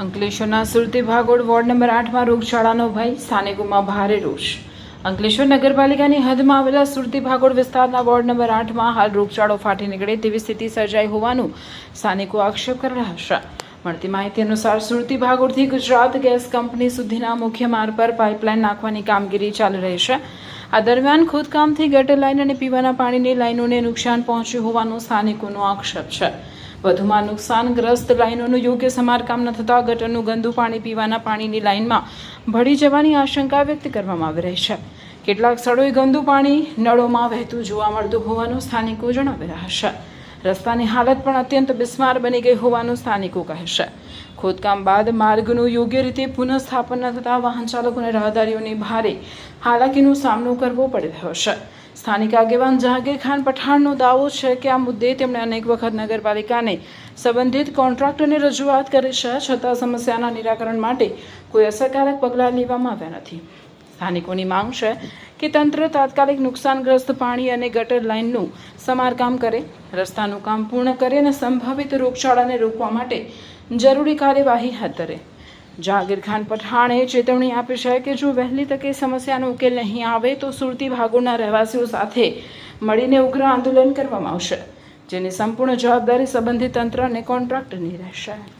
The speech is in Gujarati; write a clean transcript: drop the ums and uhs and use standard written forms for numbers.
અંકલેશ્વરના સુરતી ભાગોળ વોર્ડ નંબર 8માં રોગચાળાનો ભય, સ્થાનિકોમાં ભારે રોષ। અંકલેશ્વર નગરપાલિકાની હદમાં આવેલા સુરતી ભાગોળ વિસ્તારના વોર્ડ નંબર 8માં હાલ રોગચાળો ફાટી નીકળે તેવી સ્થિતિ સર્જાઈ હોવાનું સ્થાનિકો આક્ષેપ કરી રહ્યા છે। મળતી માહિતી અનુસાર સુરતી ભાગોળથી ગુજરાત ગેસ કંપની સુધીના મુખ્ય માર્ગ પર પાઇપલાઇન નાખવાની કામગીરી ચાલી રહી છે। આ દરમિયાન ખોદકામથી ગટર લાઇન અને પીવાના પાણીની લાઇનોને નુકસાન પહોંચ્યું હોવાનો સ્થાનિકોનો આક્ષેપ છે। વધુમાં નુકસાનગ્રસ્ત લાઇનોનું યોગ્ય સમારકામ ન થતાં ગટરનું ગંદુ પાણી પીવાના પાણીની લાઇનમાં ભળી જવાની આશંકા વ્યક્ત કરવામાં આવી રહી છે। કેટલાક સ્થળોએ ગંદુ પાણી નળોમાં વહેતું જોવા મળતું હોવાનું સ્થાનિકો જણાવી રહ્યા છે। રસ્તાની હાલત પણ અત્યંત બિસ્માર બની ગઈ હોવાનું સ્થાનિકો કહે છે। ખોદકામ બાદ માર્ગનું યોગ્ય રીતે પુનઃસ્થાપન ન થતાં વાહન ચાલકો અને રાહદારીઓને ભારે હાલાકીનો સામનો કરવો પડી રહ્યો છે। સ્થાનિક આગેવાન જહાંગીર ખાન પઠાણનો દાવો છે કે આ મુદ્દે તેમણે અનેક વખત નગરપાલિકાને સંબંધિત કોન્ટ્રાક્ટરને રજૂઆત કરી છે, છતાં સમસ્યાના નિરાકરણ માટે કોઈ અસરકારક પગલાં લેવામાં આવ્યા નથી। સ્થાનિકોની માંગ છે કે તંત્ર તાત્કાલિક નુકસાનગ્રસ્ત પાણી અને ગટર લાઇનનું સમારકામ કરે, રસ્તાનું કામ પૂર્ણ કરે અને સંભવિત રોગચાળાને રોકવા માટે જરૂરી કાર્યવાહી હાથ ધરે। જહાંગીર ખાન પઠાણે ચેતવણી આપી છે કે જો વહેલી તકે સમસ્યાનો ઉકેલ નહીં આવે તો સુરતી ભાગોળના રહેવાસીઓ સાથે મળીને ઉગ્ર આંદોલન કરવામાં આવશે, જેની સંપૂર્ણ જવાબદારી સંબંધિત તંત્ર અને કોન્ટ્રાક્ટરની રહેશે।